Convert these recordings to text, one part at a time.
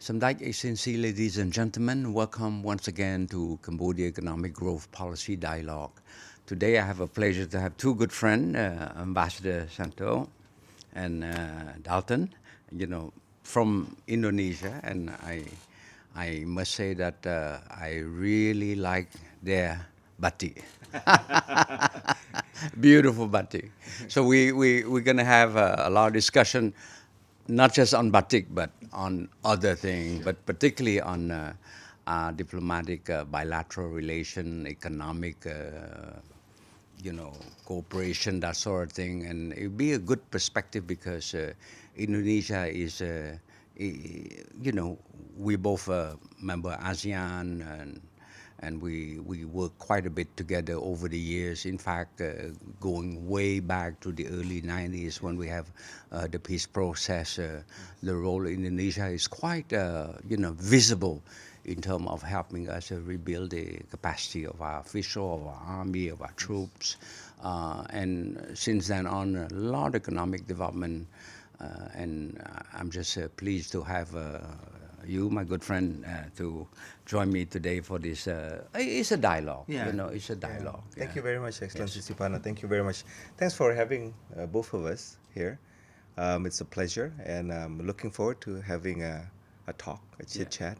Samdach Excellency, ladies and gentlemen, welcome once again to Cambodia Economic Growth Policy Dialogue. Today I have a pleasure to have two good friends, Ambassador Santo and Dalton, from Indonesia, and I must say that I really like their batik. Beautiful batik. So we're going to have a lot of discussion, not just on batik, but on other things, but particularly on diplomatic, bilateral relation, economic, cooperation, that sort of thing. And it would be a good perspective because Indonesia is, we both member ASEAN, and we work quite a bit together over the years. In fact, going way back to the early 90s when we have the peace process, the role of Indonesia is quite, visible in terms of helping us rebuild the capacity of our official, of our army, of our troops. And since then on, a lot of economic development, and I'm just pleased to have you, my good friend, to join me today for this. It's a dialogue, it's a dialogue. Yeah. Thank you very much, Excellency Sipana. Thank you very much. Thanks for having both of us here. It's a pleasure, and I'm looking forward to having a talk, a chit-chat,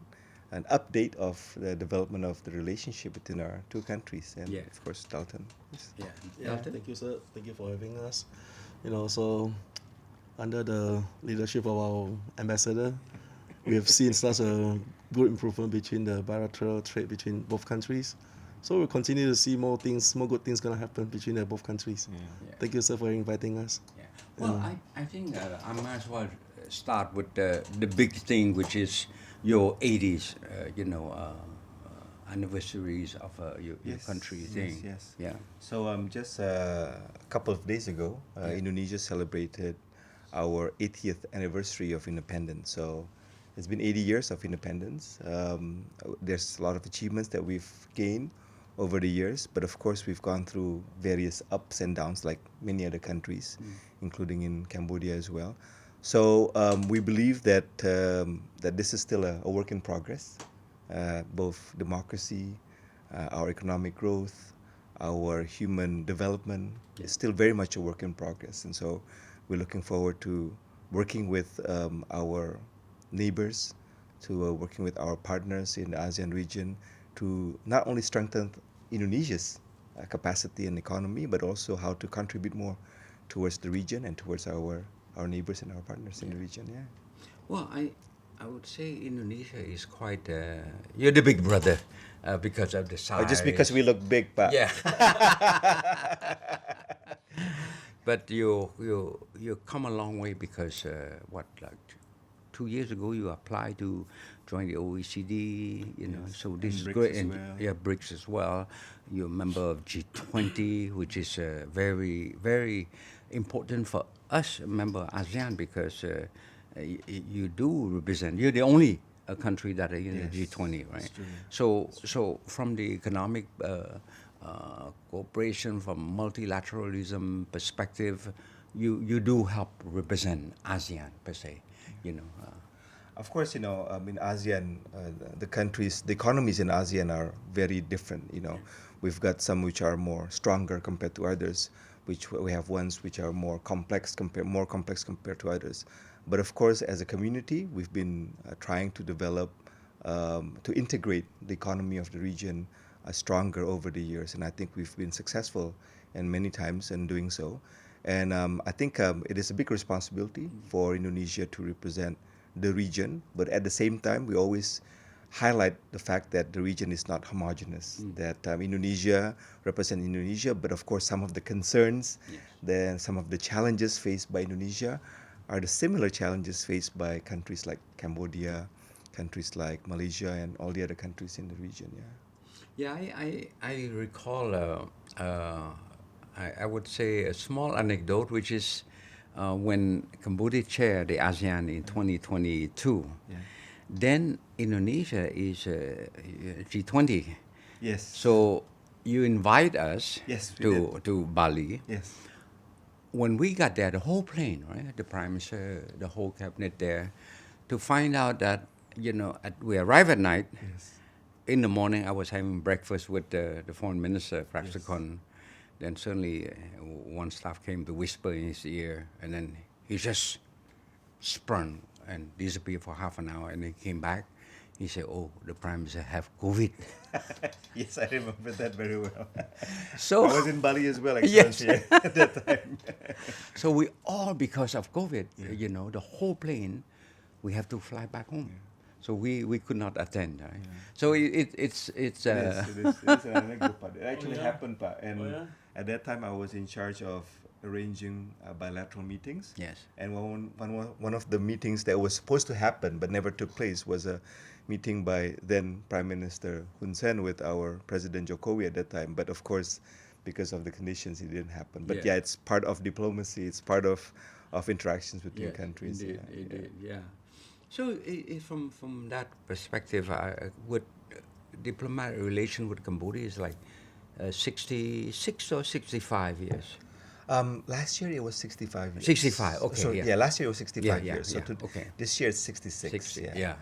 an update of the development of the relationship between our two countries, and of course, Dalton. Dalton? Thank you, sir. Thank you for having us. So under the leadership of our ambassador, we have seen such a good improvement between the bilateral trade between both countries. So we'll continue to see more good things going to happen between both countries. Thank you, sir, for inviting us. Well, I think I might as well start with the big thing, which is your 80s, anniversaries of your country thing. Yes. So just a couple of days ago, Indonesia celebrated our 80th anniversary of independence. So it's been 80 years of independence. There's a lot of achievements that we've gained over the years, but of course we've gone through various ups and downs like many other countries, including in Cambodia as well. So we believe that that this is still a work in progress. Both democracy, our economic growth, our human development is still very much a work in progress. And so we're looking forward to working with our neighbors, to working with our partners in the ASEAN region to not only strengthen Indonesia's capacity and economy, but also how to contribute more towards the region and towards our neighbors and our partners in the region. Well, I would say Indonesia is quite, you're the big brother because of the size. Just because we look big, but yeah. But you come a long way because like 2 years ago you applied to join the OECD, so this is great. And BRICS as well. You're a member of G20, which is very, very important for us, a member of ASEAN, because you do represent, you're the only country that are in the G20, right? So from the economic cooperation, from multilateralism perspective, you do help represent ASEAN per se, Of course, in ASEAN, the economies in ASEAN are very different. We've got some which are more stronger compared to others, which we have ones which are more complex compared to others. But of course, as a community, we've been trying to develop, to integrate the economy of the region stronger over the years, and I think we've been successful in many times in doing so. And I think it is a big responsibility for Indonesia to represent the region, but at the same time, we always highlight the fact that the region is not homogeneous, that Indonesia represents Indonesia, but of course some of the concerns, then some of the challenges faced by Indonesia are the similar challenges faced by countries like Cambodia, countries like Malaysia, and all the other countries in the region. I recall, I would say a small anecdote, which is when Cambodia chaired the ASEAN in 2022, then Indonesia is G20. Yes. So you invite us to Bali. Yes. When we got there, the whole plane, right, the Prime Minister, the whole cabinet there, to find out that we arrive at night. Yes. In the morning, I was having breakfast with the foreign minister, Praxicon. Then suddenly one staff came to whisper in his ear, and then he just sprung and disappeared for half an hour, and then came back. He said, "Oh, the Prime Minister have COVID." Yes, I remember that very well. So I was in Bali as well, Yes. actually, at that time. So we all, because of COVID, the whole plane, we have to fly back home. So we could not attend. Right? So it's It is an anecdote, but it actually happened, but and at that time I was in charge of arranging bilateral meetings. Yes. And one of the meetings that was supposed to happen but never took place was a meeting by then Prime Minister Hun Sen with our President Jokowi at that time. But of course, because of the conditions, it didn't happen. But Yeah. it's part of diplomacy. It's part of interactions between Yes, countries. Indeed, yeah. So from that perspective, would diplomatic relation with Cambodia is like 66 or 65 years? Last year it was 65 years. 65, okay, So, yeah. last year it was 65 Yeah, years. So okay. this year it's 66. Yeah.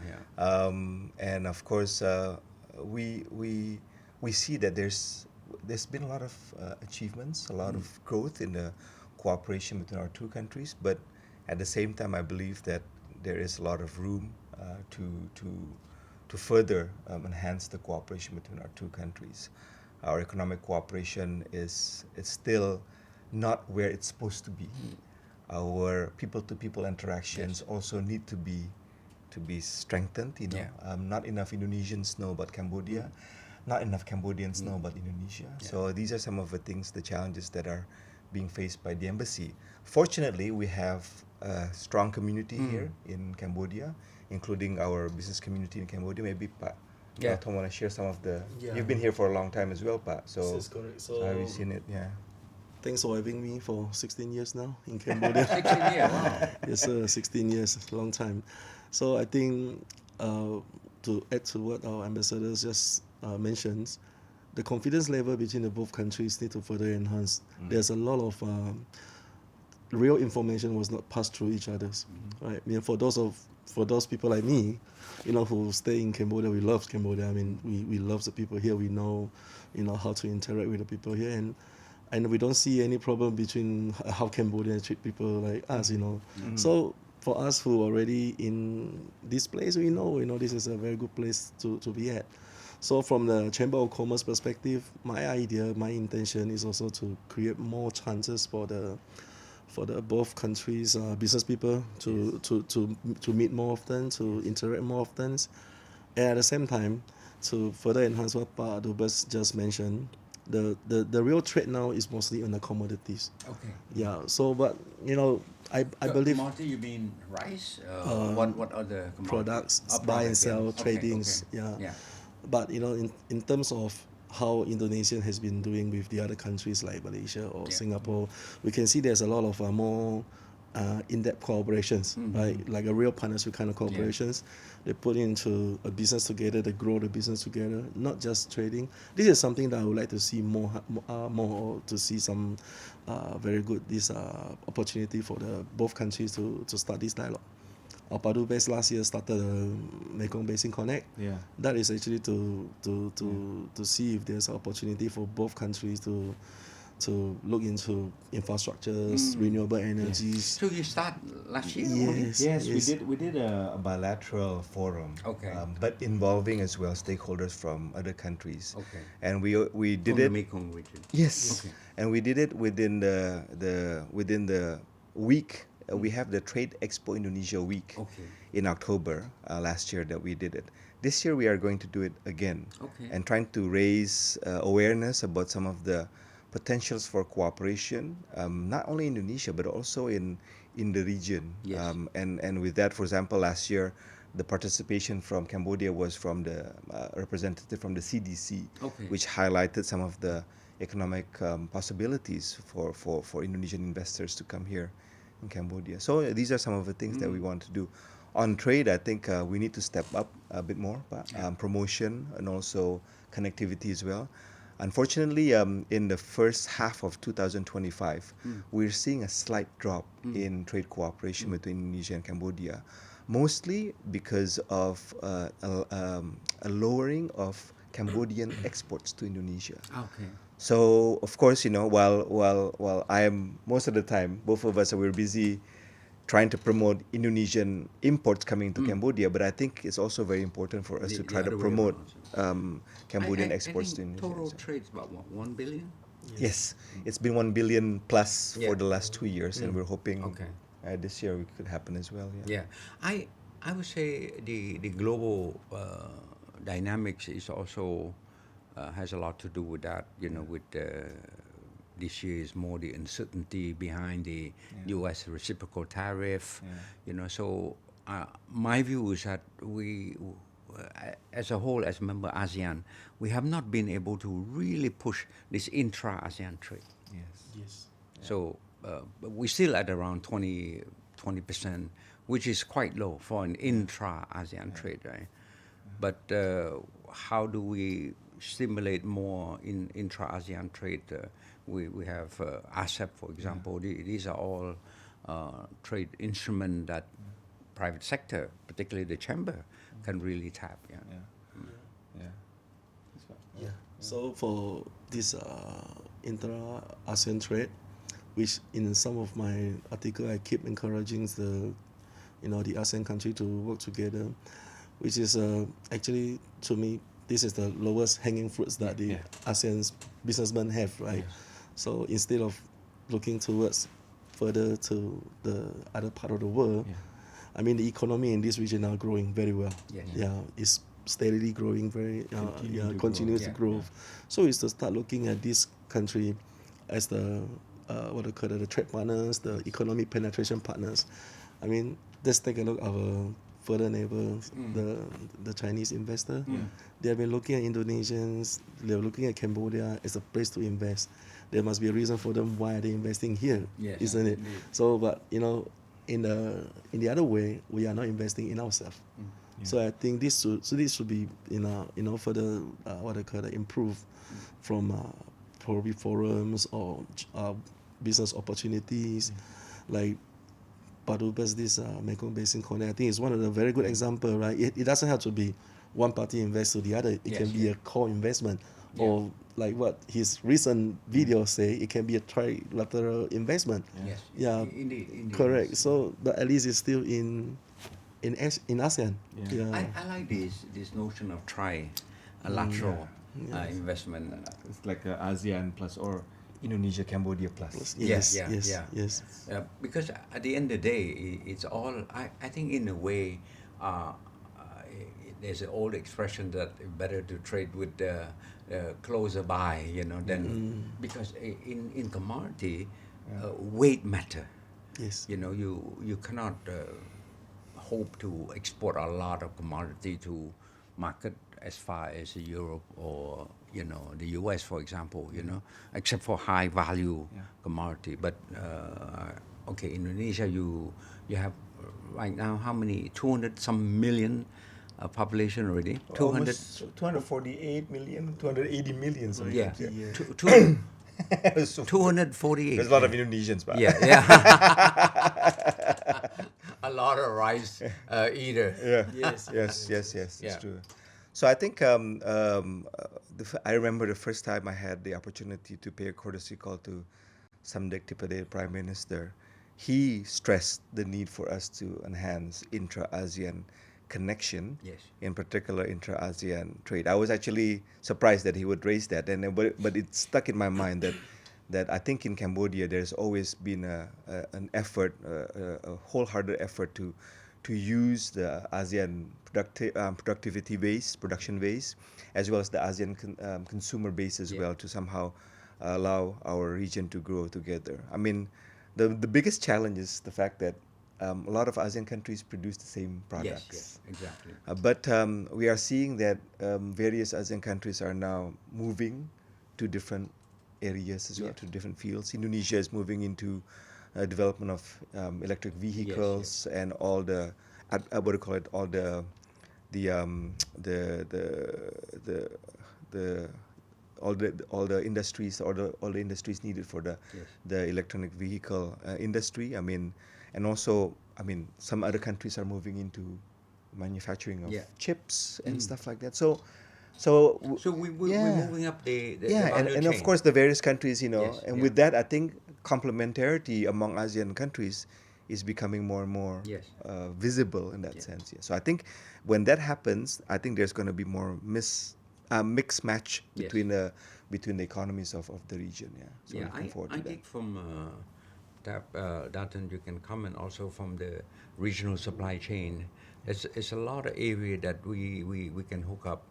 And of course, we see that there's been a lot of achievements, a lot of growth in the cooperation between our two countries. But at the same time, I believe that there is a lot of room to further enhance the cooperation between our two countries. Our economic cooperation is still not where it's supposed to be. Our people-to-people interactions also need to be strengthened. Not enough Indonesians know about Cambodia, not enough Cambodians know about Indonesia. So these are some of the things, the challenges that are being faced by the embassy. Fortunately, we have a strong community here in Cambodia, including our business community in Cambodia. Maybe Pak Dalton want to share some of the. You've been here for a long time as well, Pak. So, This is correct. so have you seen it? Yeah. Thanks for having me for 16 years now in Cambodia. 16 years, wow. Yes, 16 years, long time. So I think to add to what our ambassadors just mentioned, the confidence level between the both countries need to further enhance. There's a lot of real information was not passed through each other's. Right? I mean, for those people like me, who stay in Cambodia, we love Cambodia. I mean, we love the people here. We know, how to interact with the people here, and we don't see any problem between how Cambodians treat people like us. So for us who are already in this place, we know this is a very good place to be at. So from the Chamber of Commerce perspective, my idea, my intention is also to create more chances for the both countries' business people to meet more often, to interact more often, and at the same time to further enhance what Pak Dubes just mentioned. The real trade now is mostly on the commodities. Okay. Yeah. So, but I believe Commodity, you mean rice? What other commodities? products, Oh, buy and products, sell, okay, tradings. okay. Yeah. But in terms of how Indonesia has been doing with the other countries like Malaysia or Singapore, we can see there's a lot of more in-depth collaborations, right? Like a real partnership kind of collaborations. They put into a business together, they grow the business together, not just trading. This is something that I would like to see more to see some very good opportunity for the both countries to start this dialogue. Our Padu base last year started the Mekong Basin Connect. Yeah. That is actually to see if there's an opportunity for both countries to look into infrastructures, renewable energies. So you start last year? Yes. We did a bilateral forum. Okay. But involving as well stakeholders from other countries. Okay. And we did From it. the Mekong region. Yes. Okay. And we did it within the week. We have the Trade Expo Indonesia week in October last year that we did it. This year we are going to do it again. Okay. And trying to raise awareness about some of the potentials for cooperation, not only in Indonesia but also in the region. Yes. And with that, for example, last year the participation from Cambodia was from the representative from the CDC, which highlighted some of the economic possibilities for Indonesian investors to come here in Cambodia. So these are some of the things that we want to do. On trade, I think we need to step up a bit more, promotion and also connectivity as well. Unfortunately, in the first half of 2025, we're seeing a slight drop in trade cooperation between Indonesia and Cambodia. mostly because of a lowering of Cambodian exports to Indonesia. Okay. So of course, while I am most of the time, both of us we're busy trying to promote Indonesian imports coming to Cambodia, but I think it's also very important for us to try to promote Cambodian exports to Indonesia. Total trade's about what, 1 billion? Yes, it's been 1 billion plus for the last 2 years, and we're hoping this year it could happen as well. Yeah, I would say the global dynamics is also has a lot to do with that. With this year is more the uncertainty behind the U.S. reciprocal tariff. So my view is that we, as a whole, as member ASEAN, we have not been able to really push this intra-ASEAN trade. Yes. So we're still at around 20%, which is quite low for an intra-ASEAN trade, right? But how do we stimulate more in intra-ASEAN trade? We have ASEP, for example. These are all trade instruments that private sector, particularly the chamber, can really tap. Yeah. So for this intra-ASEAN trade, which in some of my article I keep encouraging the ASEAN country to work together, which is actually, to me, this is the lowest hanging fruits that the ASEAN's businessmen have, right? So instead of looking towards further to the other part of the world, I mean, the economy in this region are growing very well. It's steadily growing, continues to grow. So it's to start looking at this country as the the trade partners, the economic penetration partners. I mean, let's take a look at our further neighbor, the Chinese investor. They have been looking at Indonesians, they're looking at Cambodia as a place to invest. There must be a reason for them why they're investing here, isn't it? So, but in the other way, we are not investing in ourselves. So I think this should be further improve from probably forums or business opportunities like Padubas, this Mekong Basin Connect. I think it's one of the very good example, right? It doesn't have to be one party invest to the other. It can be a co-investment, or like what his recent video say, it can be a trilateral investment. Indeed. Correct. So, but at least it's still in ASEAN. I like this notion of trilateral investment. It's like ASEAN plus or Indonesia, Cambodia plus. Yes. Because at the end of the day, it's all, I think in a way, there's an old expression that better to trade with closer by, than because in commodity, weight matter. Yes. You cannot hope to export a lot of commodity to market as far as Europe or the US, for example, except for high value commodity. But Indonesia, you have right now how many 200 some million population already? 248 million, 280 million. Sorry. 248. There's a lot of Indonesians, but a lot of rice eater. Yes, it's true. So I think I remember the first time I had the opportunity to pay a courtesy call to Samdech Tipade, Prime Minister. He stressed the need for us to enhance intra-ASEAN connection, in particular intra-ASEAN trade. I was actually surprised that he would raise that, but it stuck in my mind that I think in Cambodia there's always been an effort, a wholehearted effort to use the ASEAN productivity base, production base, as well as the ASEAN consumer base as well, to somehow allow our region to grow together. I mean, the biggest challenge is the fact that a lot of ASEAN countries produce the same products. Yes, exactly. But we are seeing that various ASEAN countries are now moving to different areas as well, to different fields. Indonesia is moving into development of electric vehicles and all the all the industries, all the industries needed for the electronic vehicle industry. I mean, and also I mean, some other countries are moving into manufacturing of Yeah. chips and stuff like that. So we're yeah. moving up the Yeah, value and chain. of course the various countries, you know, Yes, and yeah. with that, I think complementarity among ASEAN countries is becoming more and more Yes. visible in that Yeah. sense. Yeah. So I think when that happens, I think there's going to be more mix match Yes. between the economies of the region. Yeah. So Yeah, looking forward I to that. think from Dalton, you can comment also from the regional supply chain. It's a lot of area that we can hook up.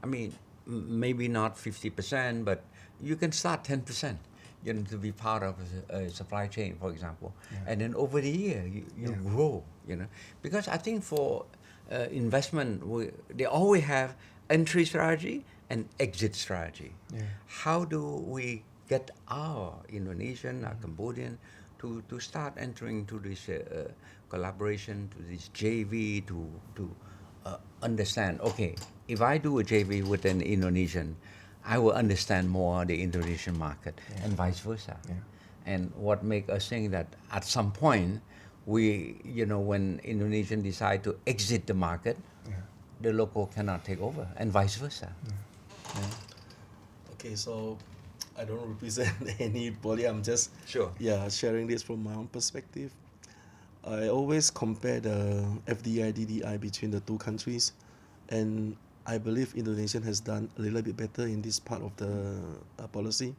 I mean, maybe not 50%, but you can start 10%. You know, to be part of a supply chain, for example, and then over the year you grow. You know, because I think for investment, they always have entry strategy and exit strategy. Yeah. How do we get our Indonesian, our Cambodian, to start entering to this collaboration, to this JV, to understand, okay, if I do a JV with an Indonesian, I will understand more the Indonesian market and vice versa. Yeah. And what make us think that at some point, when Indonesian decide to exit the market, the local cannot take over and vice versa. Okay, so I don't represent anybody. I'm just Sure. sharing this from my own perspective. I always compare the FDI DDI between the two countries, and I believe Indonesia has done a little bit better in this part of the policy.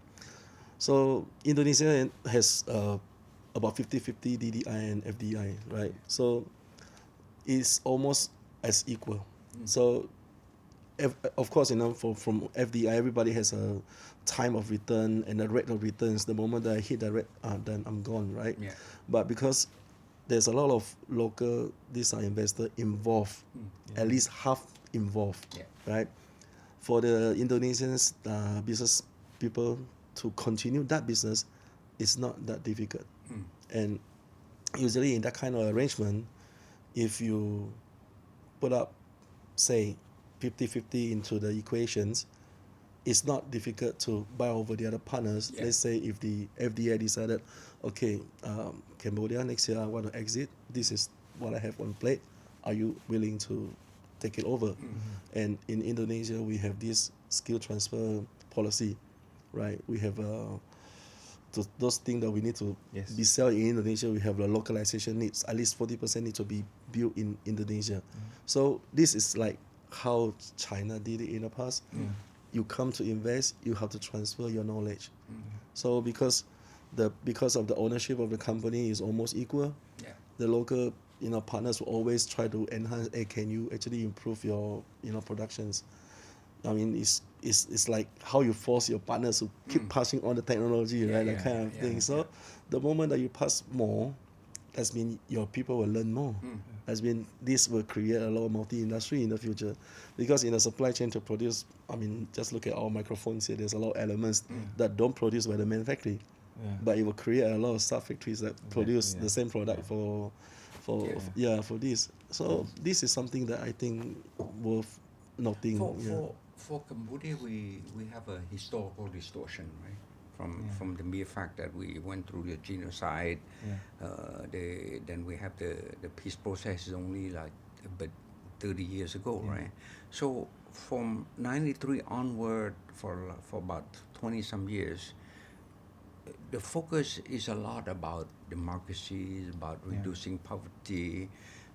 So Indonesia has about 50-50 DDI and FDI, right? So it's almost as equal. So of course, from FDI, everybody has a time of return and a rate of returns. The moment that I hit the rate, then I'm gone, right? Yeah. But because there's a lot of local investor involved, at least half involved, right? For the Indonesian business people to continue that business, it's not that difficult. And usually in that kind of arrangement, if you put up, say, 50-50 into the equations, it's not difficult to buy over the other partners. Yeah. Let's say if the FDA decided, okay, Cambodia next year I want to exit, this is what I have on plate, are you willing to take it over? And in Indonesia we have this skill transfer policy, right? We have those things that we need to be sold in Indonesia. We have the localization needs, at least 40% need to be built in Indonesia. So this is like how China did it in the past. You come to invest, you have to transfer your knowledge. So because of the ownership of the company is almost equal, the local partners will always try to enhance. Hey, can you actually improve your productions? I mean, it's like how you force your partners to keep passing on the technology, right? That kind of thing. So the moment that you pass more, that's mean your people will learn more. That's mean this will create a lot of multi-industry in the future. Because in the supply chain to produce, I mean, just look at our microphones here. There's a lot of elements that don't produce by the manufacturing, but it will create a lot of sub-factories that produce the same product for this. So this is something that I think worth noting. For Cambodia, we have a historical distortion, right? From the mere fact that we went through the genocide, then we have the peace process is only like about 30 years ago, right? So from 93 onward for about 20 some years, the focus is a lot about democracy, about reducing poverty,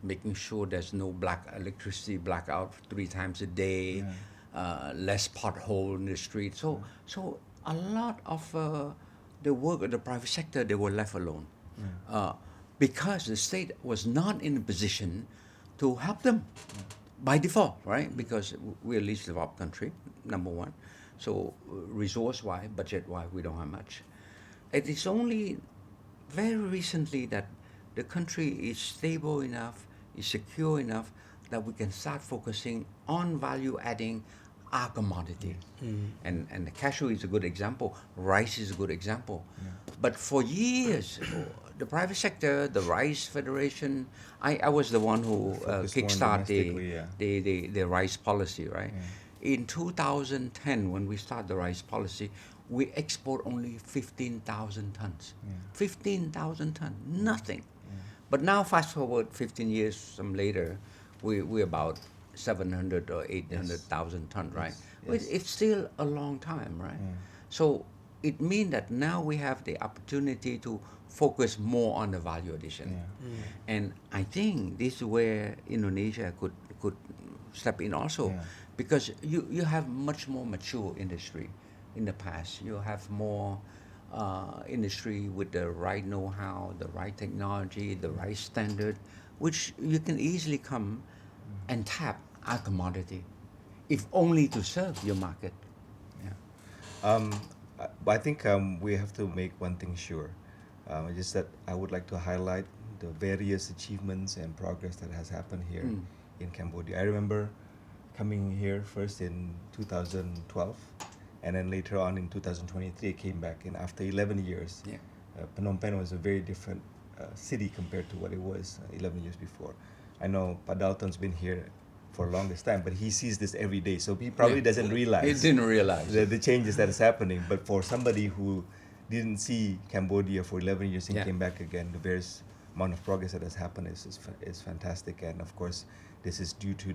making sure there's no electricity blackout 3 times a day, less pothole in the street. So a lot of the work of the private sector, they were left alone because the state was not in a position to help them by default, right? Because we're a least developed country, number one. So resource-wise, budget-wise, we don't have much. It is only very recently that the country is stable enough, is secure enough that we can start focusing on value-adding our commodity. And the cashew is a good example. Rice is a good example. But for years, the private sector, the Rice Federation, I was the one who kickstarted the rice policy, right? In 2010, when we started the rice policy, we export only 15,000 tons. 15,000 tons, nothing. But now, fast forward 15 years later, we're about 700 or 800,000 tons, right? Yes. It's still a long time, right? So it means that now we have the opportunity to focus more on the value addition. And I think this is where Indonesia could step in also, because you have much more mature industry in the past. You have more industry with the right know-how, the right technology, the right standard, which you can easily come and tap our commodity, if only to serve your market. I think we have to make one thing sure. Just that I would like to highlight the various achievements and progress that has happened here in Cambodia. I remember coming here first in 2012, and then later on in 2023 I came back, and after 11 years, Phnom Penh was a very different city compared to what it was 11 years before. I know Pa Dalton's been here for the longest time, but he sees this every day, so he probably doesn't realize. He didn't realize the changes that is happening. But for somebody who didn't see Cambodia for 11 years and came back again, the various amount of progress that has happened is fantastic. And of course, this is due to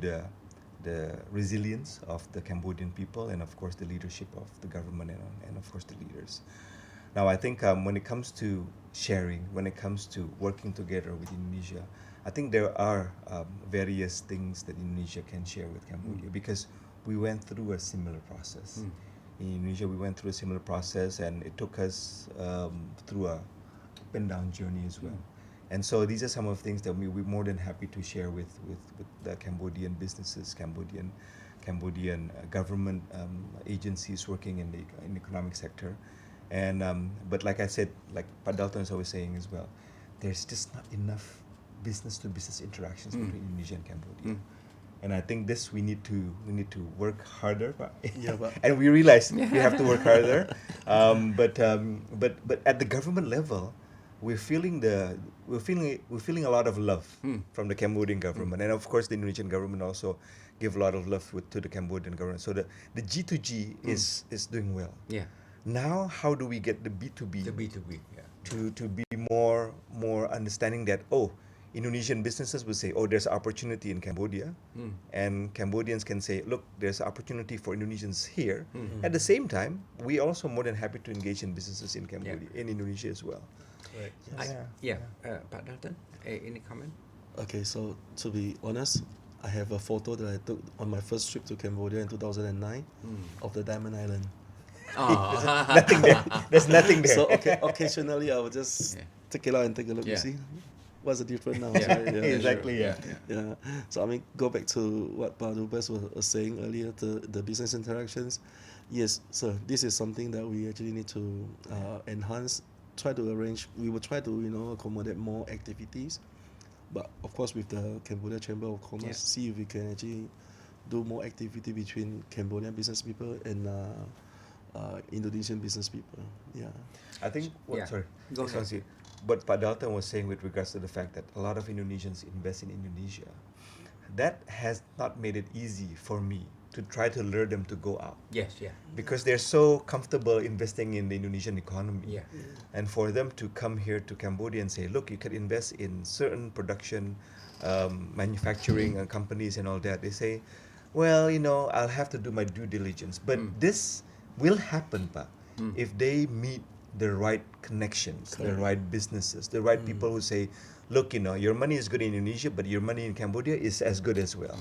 the resilience of the Cambodian people, and of course the leadership of the government and of course the leaders. Now I think when it comes to sharing, when it comes to working together with Indonesia, I think there are various things that Indonesia can share with Cambodia, because we went through a similar process. In Indonesia, we went through a similar process, and it took us through a up and down journey as well. And so these are some of the things that we're more than happy to share with the Cambodian businesses, Cambodian government agencies working in the economic sector. And but like I said, like Pa Dalton is always saying as well, there's just not enough business-to-business interactions between Indonesia and Cambodia. And I think this we need to work harder. And we realize we have to work harder. But at the government level, we're feeling a lot of love from the Cambodian government, and of course the Indonesian government also give a lot of love to the Cambodian government. So the G2G is doing well. Now how do we get the B2B? The B2B, to be more understanding that Indonesian businesses will say, there's opportunity in Cambodia, and Cambodians can say, look, there's opportunity for Indonesians here. At the same time, we also more than happy to engage in businesses in Cambodia, in Indonesia as well. Right. Pak Dalton, any comment? Okay, so to be honest, I have a photo that I took on my first trip to Cambodia in 2009 of the Diamond Island. Nothing there. There's nothing there. So occasionally I would just take it out and take a look. You see, what's the difference now? Exactly. So I mean, go back to what Pa Dubes was saying earlier, the business interactions. Yes, so this is something that we actually need to enhance. Try to arrange. We will try to accommodate more activities, but of course with the Cambodia Chamber of Commerce, see if we can actually do more activity between Cambodian business people and Indonesian business people. I think. Sorry. Go ahead. But Pa Dalton was saying with regards to the fact that a lot of Indonesians invest in Indonesia, that has not made it easy for me to try to lure them to go out. Because they're so comfortable investing in the Indonesian economy. And for them to come here to Cambodia and say, look, you can invest in certain production, manufacturing companies and all that. They say, well, I'll have to do my due diligence. But this will happen, Pa, if they meet the right connections, the right businesses, the right people who say, look, your money is good in Indonesia, but your money in Cambodia is as good as well.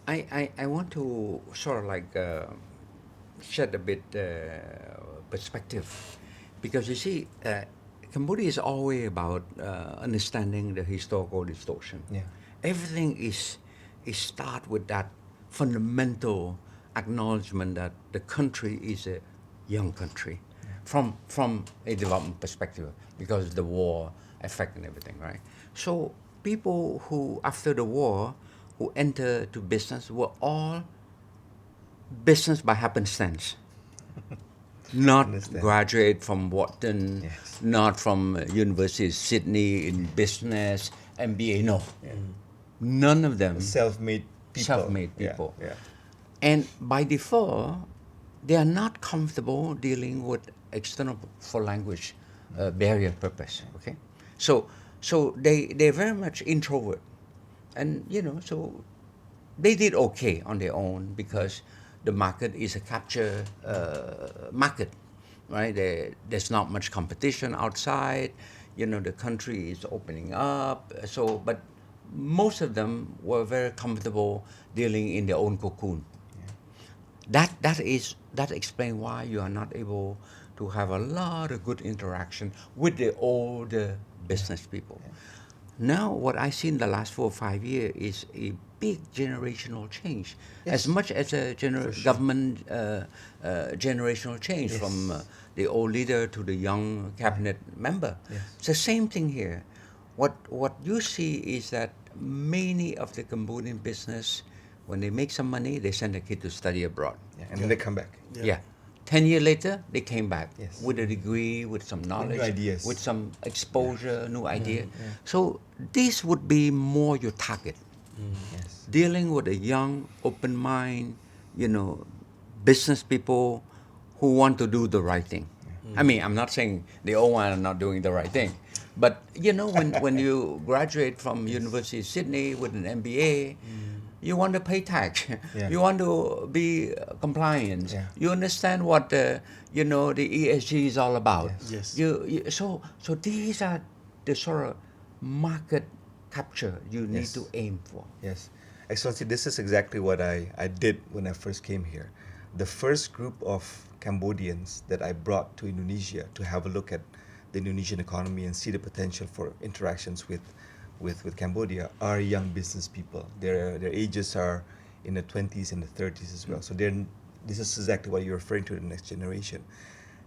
I want to sort of like shed a bit perspective, because you see, Cambodia is always about understanding the historical distortion. Everything is start with that fundamental acknowledgement that the country is a young country from a development perspective, because the war affecting everything, right? So people who after the war who enter to business were all business by happenstance. Not graduate from Wharton, not from University of Sydney in business, MBA, no. None of them. Self-made people. And by default, they are not comfortable dealing with external for language barrier purpose, okay? So So they're very much introvert. And, so they did okay on their own because the market is a capture market, right? There's not much competition outside. The country is opening up. But most of them were very comfortable dealing in their own cocoon. That explains why you are not able to have a lot of good interaction with the older business people. Now, what I see in the last 4 or 5 years is a big generational change, as much as a government generational change from the old leader to the young cabinet member. It's the same thing here. What you see is that many of the Cambodian business, when they make some money, they send their kid to study abroad. And then they come back. 10 years later, they came back with a degree, with some knowledge, new ideas. with some exposure, new idea. So this would be more your target. Dealing with a young, open mind, business people who want to do the right thing. I mean, I'm not saying the old one are not doing the right thing, but when you graduate from University of Sydney with an MBA, you want to pay tax. You want to be compliant. You understand what the ESG is all about. So these are the sort of market capture you need to aim for. Excellency, this is exactly what I did when I first came here. The first group of Cambodians that I brought to Indonesia to have a look at the Indonesian economy and see the potential for interactions with Cambodia are young business people. Their ages are in the 20s and the 30s as well. So this is exactly what you're referring to, the next generation.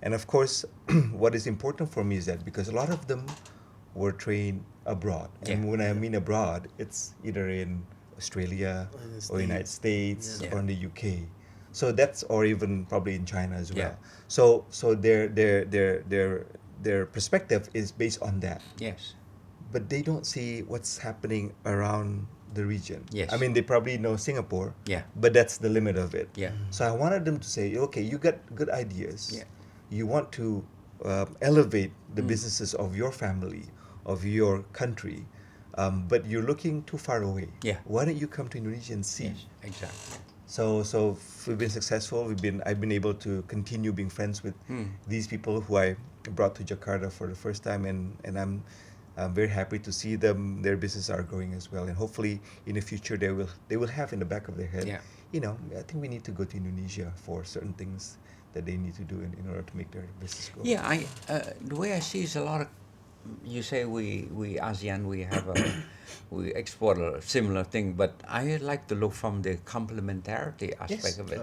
And of course, what is important for me is that because a lot of them were trained abroad. And when I mean abroad, it's either in Australia or United States or in the UK. So or even probably in China as well. So their perspective is based on that. But they don't see what's happening around the region. I mean, they probably know Singapore, but that's the limit of it. So I wanted them to say, okay, you got good ideas. You want to elevate the businesses of your family, of your country, but you're looking too far away. Why don't you come to Indonesia and see? Exactly. So we've been successful. I've been able to continue being friends with these people who I brought to Jakarta for the first time, and I'm very happy to see them. Their businesses are growing as well, and hopefully in the future they will have in the back of their head. I think we need to go to Indonesia for certain things that they need to do in order to make their business grow. The way I see is a lot of. You say we ASEAN we export a similar thing, but I like to look from the complementarity aspect of it.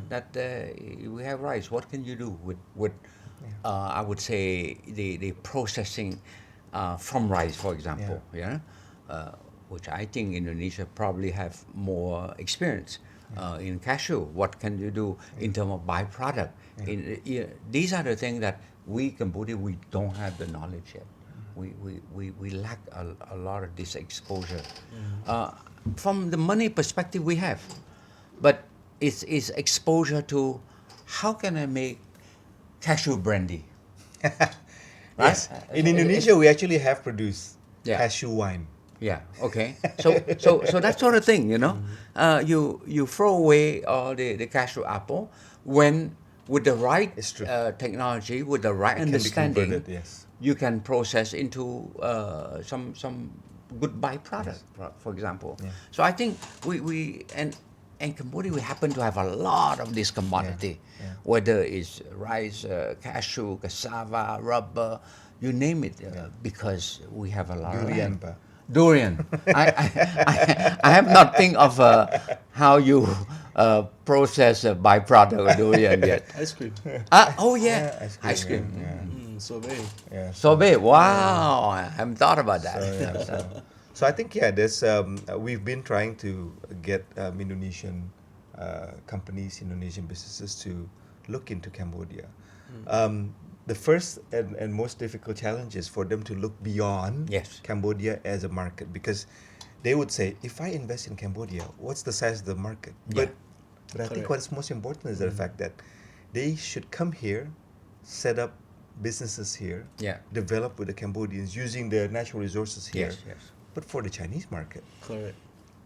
That we have rice. What can you do with I would say the processing from rice, for example, which I think Indonesia probably have more experience. In cashew, what can you do in terms of byproduct? These are the things that we Cambodia, we don't have the knowledge yet. We lack a lot of this exposure. From the money perspective, we have, but it's exposure to how can I make cashew brandy. Yes. In Indonesia, we actually have produced cashew wine. Okay. So that sort of thing, you throw away all the cashew apple when with the right technology, with the right understanding, you can process into some good byproduct, for example. So I think we and Cambodia, we happen to have a lot of this commodity, whether it's rice, cashew, cassava, rubber, you name it, because we have a lot of land. Durian. I have not think of how you process a byproduct of durian yet. Ice cream. Ice cream. Sorbet. Sorbet. Wow, I haven't thought about that. So I think there's we've been trying to get Indonesian companies, Indonesian businesses to look into Cambodia. The first and most difficult challenge is for them to look beyond Cambodia as a market, because they would say, if I invest in Cambodia, what's the size of the market? But I think what's most important is the fact that they should come here, set up businesses here, Yeah. develop with the Cambodians using their natural resources here, Yes. but for the Chinese market. Correct.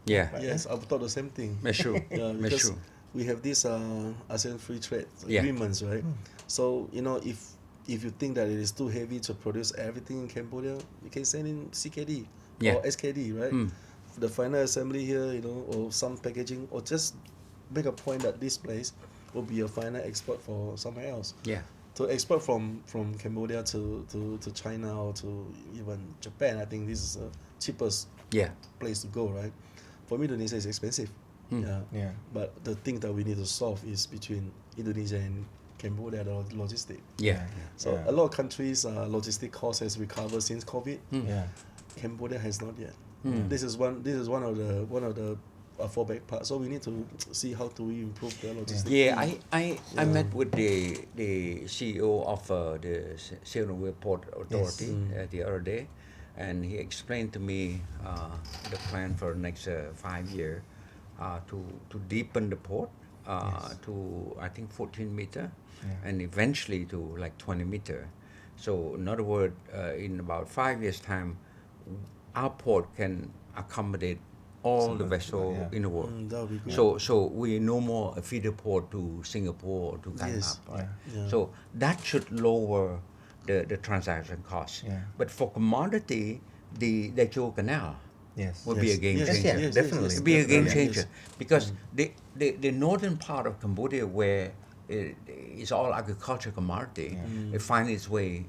Yeah. Yes, I've thought the same thing. That's true. Yeah, That's because true. we have these ASEAN free trade Yeah. agreements, right? So if you think that it is too heavy to produce everything in Cambodia, you can send in CKD Yeah. or SKD, right? The final assembly here, or some packaging, or just make a point that this place will be a final export for somewhere else. Yeah. To export from Cambodia to China or to even Japan, I think this is the cheapest Yeah. place to go, right? For me, Indonesia is expensive. Yeah. But the thing that we need to solve is between Indonesia and Cambodia, the logistic. Yeah. So a lot of countries' logistic cost has recovered since COVID. Yeah. Cambodia has not yet. This is one of the fallback parts. So we need to see how do we improve the logistics. Yeah, I met with the CEO of the Sihanoukville Port Authority the other day, and he explained to me the plan for the next 5 years to deepen the port to I think 14 meter, and eventually to like 20 meter. So in other words, in about 5 years' time, our port can accommodate all the vessels in the world. That would be good. So we no more a feeder port to Singapore or to Gangnam, Yes. right? Yeah. So that should lower the transaction cost. Yeah. But for commodity, the Daejeon Canal Yes. would be a game Yes, changer. yeah, definitely. It'd be a game definitely. changer because the northern part of Cambodia where it's all agriculture commodity, it finds its way.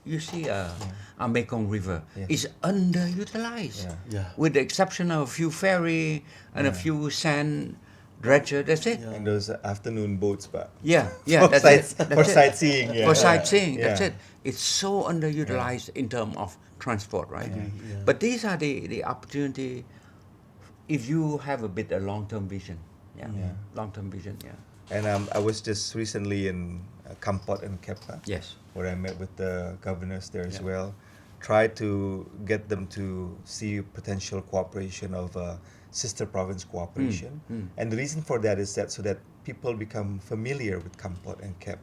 You see our Mekong River is underutilized. Yeah. With the exception of a few ferry and a few sand dredger, that's it. And those afternoon boats, but Yeah, for, that's sights- it. That's for it. sightseeing. Yeah. For sightseeing, that's Yeah. it. It's so underutilized in terms of transport, right? Yeah. But these are the opportunity if you have a bit of long-term vision. Yeah. Long-term vision, yeah. And I was just recently in Kampot and Kepa, Yes. where I met with the governors there as Yeah. well. Tried to get them to see potential cooperation of sister province cooperation. And the reason for that is that so that people become familiar with Kampot and Kep.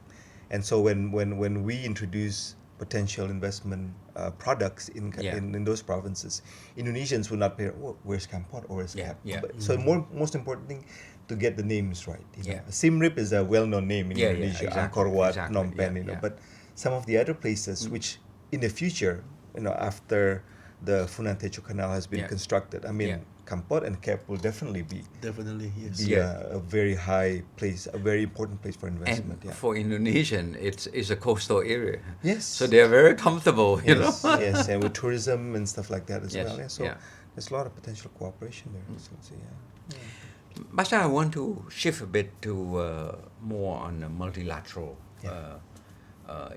And so when we introduce potential investment products in those provinces, Indonesians will not be, oh, where's Kampot or where's Kep? Yeah. So most important thing, to get the names right. You know? Yeah. Siem Reap is a well-known name in Yeah, Indonesia, exactly, Angkor Wat, exactly, Phnom Penh, yeah. But some of the other places which in the future, after the Funan Techo Canal has been constructed, I mean, Kampot and Kep will definitely be Definitely, yes. a very high place, a very important place for investment. And for Indonesian, it's a coastal area. Yes. So they're very comfortable, you know. Yes, and with tourism and stuff like that as Yes, well. Yeah, so yeah. there's a lot of potential cooperation there. So, Basha, I want to shift a bit to more on a multilateral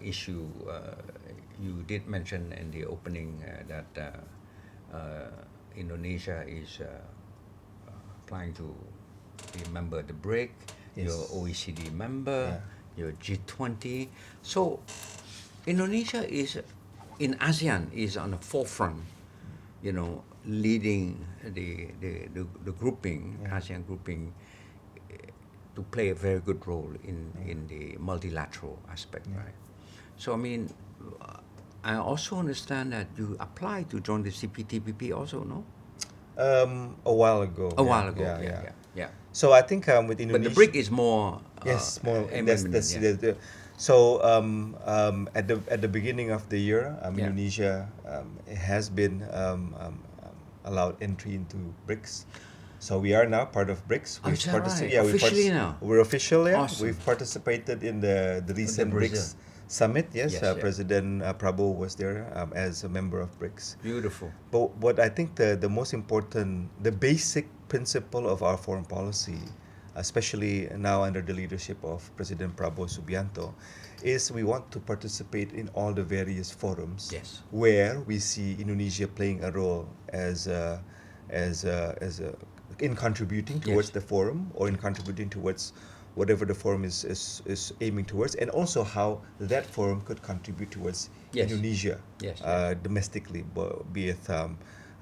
issue. You did mention in the opening that Indonesia is trying to be a member of the BRIC, Yes. your OECD member, your G20. So Indonesia is, in ASEAN, is on the forefront, leading the grouping, ASEAN grouping, to play a very good role in the multilateral aspect, right? So, I mean, I also understand that you applied to join the CPTPP also, no? a while ago. A while ago, yeah. So I think with Indonesia, But the BRIC is more. yes, more. eminent, That's yeah. So at the beginning of the year, Indonesia has been allowed entry into BRICS. So we are now part of BRICS. Oh, is that right? Yeah, Officially now? We're official. Yeah, Awesome. we've participated in the recent Brazil. BRICS summit. Yes, Yes, President Prabowo was there as a member of BRICS. Beautiful. But what I think the most important, the basic principle of our foreign policy, especially now under the leadership of President Prabowo Subianto, is we want to participate in all the various forums where we see Indonesia playing a role in contributing towards the forum or in contributing towards whatever the forum is aiming towards, and also how that forum could contribute towards Indonesia domestically, be it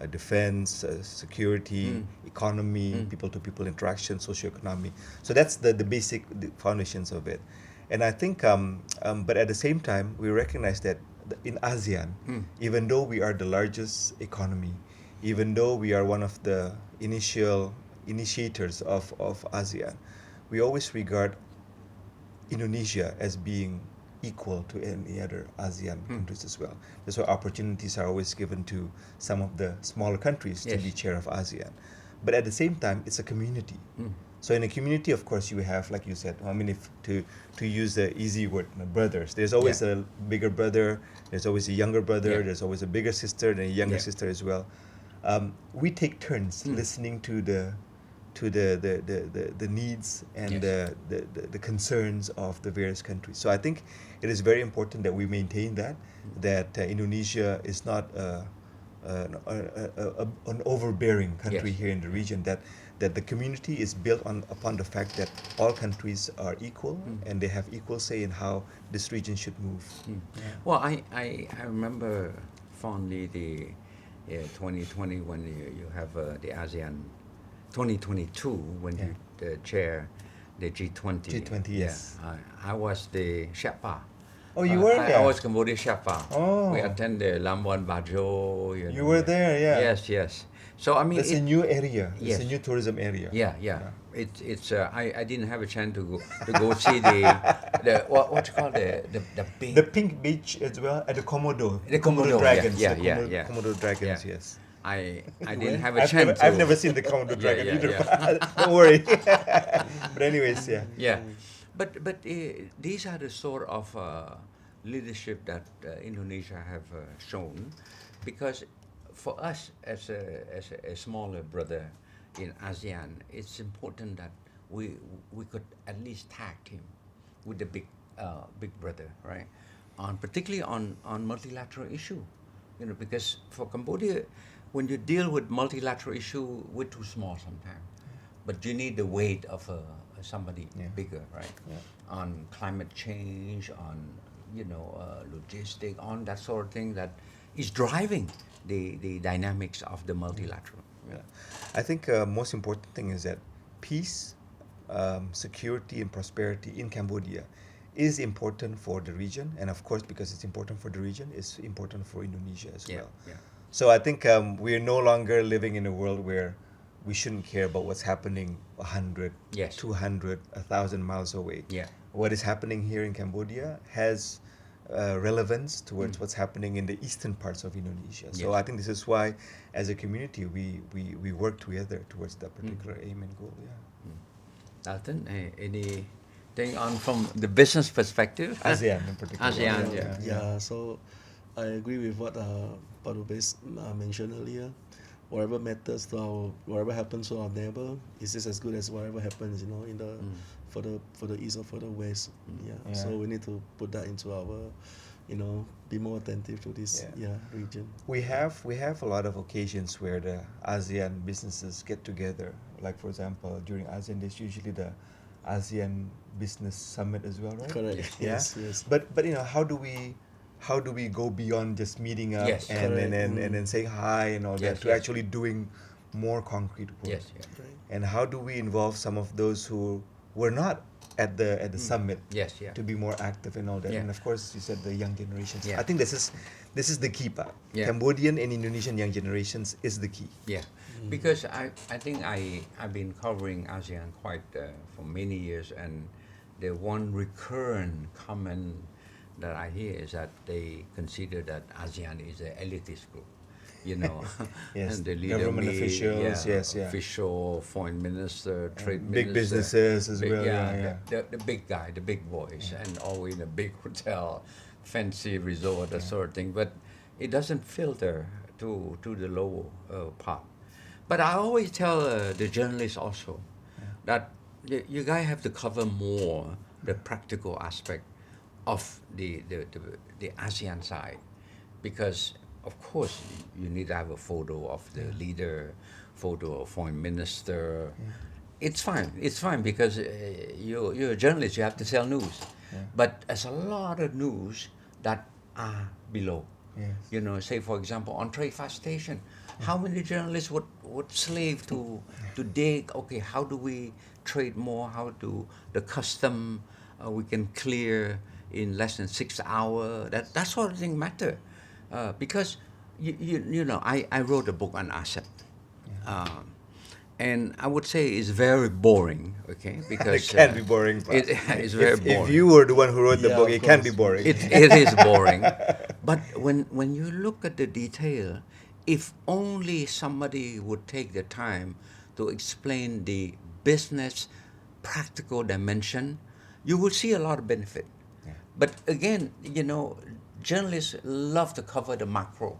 defense, security, economy, people-to-people interaction, socioeconomy. So that's the basic foundations of it. And I think, but at the same time, we recognize that in ASEAN, even though we are the largest economy, even though we are one of the initiators of ASEAN, we always regard Indonesia as being equal to any other ASEAN countries as well. That's why opportunities are always given to some of the smaller countries to be chair of ASEAN. But at the same time, it's a community. So in a community, of course, you have, like you said, I mean, if to use the easy word, brothers. There's always a bigger brother. There's always a younger brother. There's always a bigger sister and a younger sister as well. We take turns listening to the needs and the concerns of the various countries. So I think it is very important that we maintain that Indonesia is not an overbearing country here in the region, that the community is built upon the fact that all countries are equal and they have equal say in how this region should move. Well, I remember fondly the 2020 when you have the ASEAN, 2022 when you chair the G20. G20, yes. I was the Sherpa. Oh, you were there? I was Cambodia Sherpa. Oh. We attended Labuan Bajo. You were there, yeah. Yes. So I mean, that's a new area. It's a new tourism area. Yeah. It's I didn't have a chance to go see the what you call the pink beach as well at the Komodo. The Komodo dragons. Yeah. Komodo dragons. Yes. I didn't have a chance. I've never seen the Komodo dragon either. Don't worry. But anyways, yeah. But these are the sort of leadership that Indonesia have shown, because for us as a smaller brother in ASEAN, it's important that we could at least tag team with the big brother, right? Particularly on multilateral issue, because for Cambodia, when you deal with multilateral issue, we're too small sometimes, but you need the weight of somebody bigger, right? On climate change, on logistic, on that sort of thing that is driving the dynamics of the multilateral. I think most important thing is that peace, security and prosperity in Cambodia is important for the region, and of course, because it's important for the region, it's important for Indonesia as well. So I think we are no longer living in a world where we shouldn't care about what's happening 100, 200, 1,000 miles away. What is happening here in Cambodia has relevance towards what's happening in the eastern parts of Indonesia. So I think this is why, as a community, we work together towards that particular aim and goal. Dalton, anything on from the business perspective? ASEAN in particular. ASEAN, so I agree with what Padubes mentioned earlier. Whatever matters to whatever happens to our neighbor is just as good as whatever happens, in the for the east or for the west. So we need to put that into our, be more attentive to this region. We have a lot of occasions where the ASEAN businesses get together. Like for example, during ASEAN, there's usually the ASEAN Business Summit as well, right? Correct. Yes. But how do we go beyond just meeting up and then saying hi and all that to actually doing more concrete work? And how do we involve some of those who were not at the summit to be more active and all that? And of course, you said the young generations. I think this is the key part. Cambodian and Indonesian young generations is the key. Because I think I've been covering ASEAN quite for many years, and the one recurrent comment that I hear is that they consider that ASEAN is an elitist group, and the leader, government officials, official, foreign minister, trade big minister, businesses as well, the big guy, the big boys, and all in a big hotel, fancy resort, that sort of thing. But it doesn't filter to the lower part. But I always tell the journalists also that you guys have to cover more the practical aspect of the ASEAN side, because of course you need to have a photo of the leader, photo of foreign minister. It's fine because you're a journalist, you have to sell news. But there's a lot of news that are below. Say for example on trade facilitation, how many journalists would slave to dig, okay, how do we trade more, how do the custom we can clear in less than 6 hours. That sort of thing matter. Because, you know, I wrote a book on ASEP. And I would say it's very boring, okay? Because It can be boring. Boss. It's very boring. If you were the one who wrote the Yeah, book, of it can be course. boring. It is boring. But when you look at the detail, if only somebody would take the time to explain the business practical dimension, you will see a lot of benefit. Yeah. But again, you know, journalists love to cover the macro,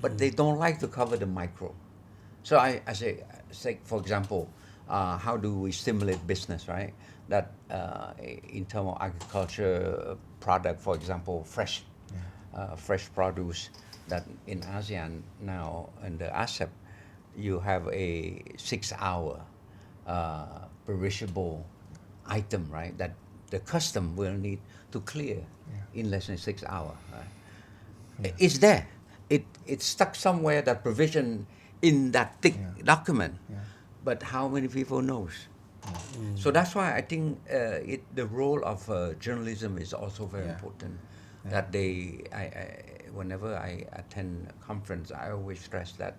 but they don't like to cover the micro. So I say, for example, how do we stimulate business, right? That in terms of agriculture product, for example, fresh produce, that in ASEAN now, in the ASEP, you have a 6-hour perishable item, right? That the custom will need to clear in less than 6 hours. Right? It's there. It's stuck somewhere, that provision in that thick document. But how many people knows? So that's why I think the role of journalism is also very important. That whenever I attend a conference, I always stress that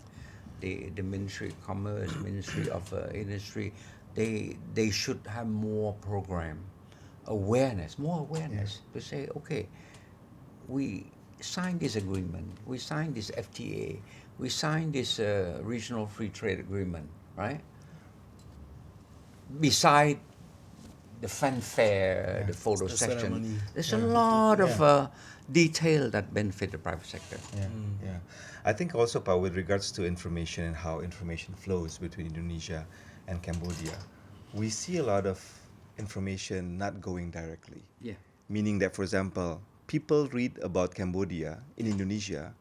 the Ministry of Commerce, Ministry of Industry, they should have more program, more awareness to say, okay, we signed this agreement, we signed this FTA, we signed this regional free trade agreement, right? Beside the fanfare, the photo The section, ceremony. there's a lot of detail that benefit the private sector. Yeah. I think also, Pa, with regards to information and how information flows between Indonesia and Cambodia, we see a lot of information not going directly. Yeah. Meaning that, for example, people read about Cambodia in Indonesia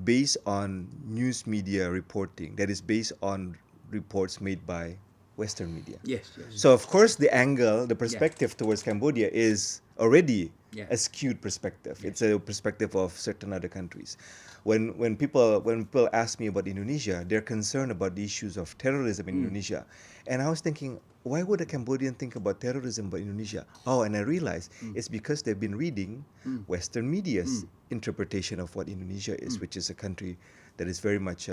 based on news media reporting, that is based on reports made by Western media. Yes. So of course the angle, the perspective towards Cambodia is already Yeah. a skewed perspective. It's a perspective of certain other countries. When people ask me about Indonesia, they're concerned about the issues of terrorism in Indonesia. And I was thinking, why would a Cambodian think about terrorism about Indonesia? Oh, and I realized it's because they've been reading Western media's interpretation of what Indonesia is, which is a country that is very much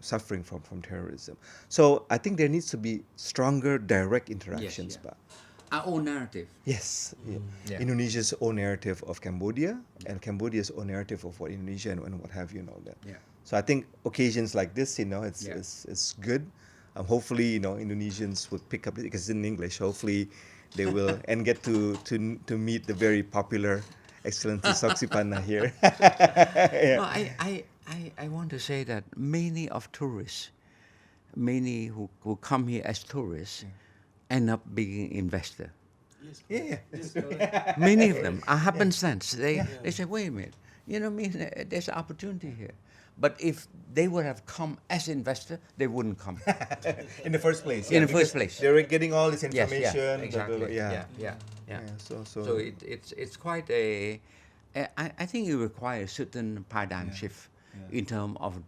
suffering from terrorism. So I think there needs to be stronger direct interactions. yeah. Our own narrative. Yes. Yeah. Indonesia's own narrative of Cambodia and Cambodia's own narrative of what Indonesia and what have you, and all that. Yeah. So I think occasions like this, it's Yeah. it's good. Hopefully, Indonesians would pick up because it's in English. Hopefully, they will and get to meet the very popular Excellency Soksipana here. No, I want to say that many of tourists, many who come here as tourists, end up being investor. Yeah. Many of them are happenstance. They say, wait a minute, there's an opportunity here. But if they would have come as investor, they wouldn't come. In the first place. In the first place. They were getting all this Yes, information. exactly. Yeah. So it's quite a. I think it requires certain paradigm shift in terms of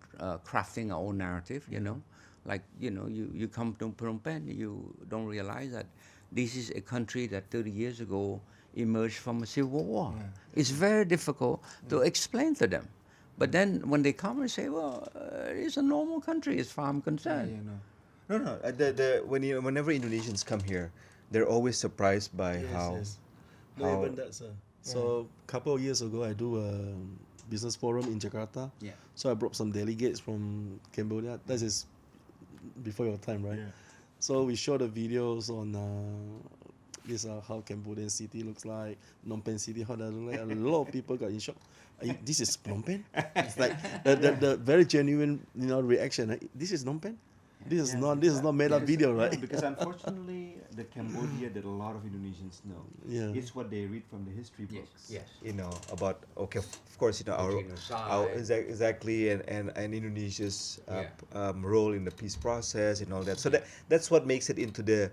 crafting our own narrative. Like you come to Phnom Penh, you don't realize that this is a country that 30 years ago emerged from a civil war. It's very difficult to explain to them. But then when they come and say, well, it's a normal country as far as I'm concerned. No. Whenever Indonesians come here, they're always surprised by how. No, even that, sir. So a couple of years ago, I do a business forum in Jakarta. Yeah. So I brought some delegates from Cambodia. That is before your time, right? Yeah. So we showed the videos on this how Cambodian city looks like, Phnom Penh city, how that look like. A lot of people got in shock. This is Phnom Penh? It's like the very genuine reaction. This is Phnom Penh? This is not made up video, right? Because unfortunately, the Cambodia that a lot of Indonesians know is what they read from the history books. Yes. About of course, our exactly and Indonesia's role in the peace process and all that. So that's what makes it into the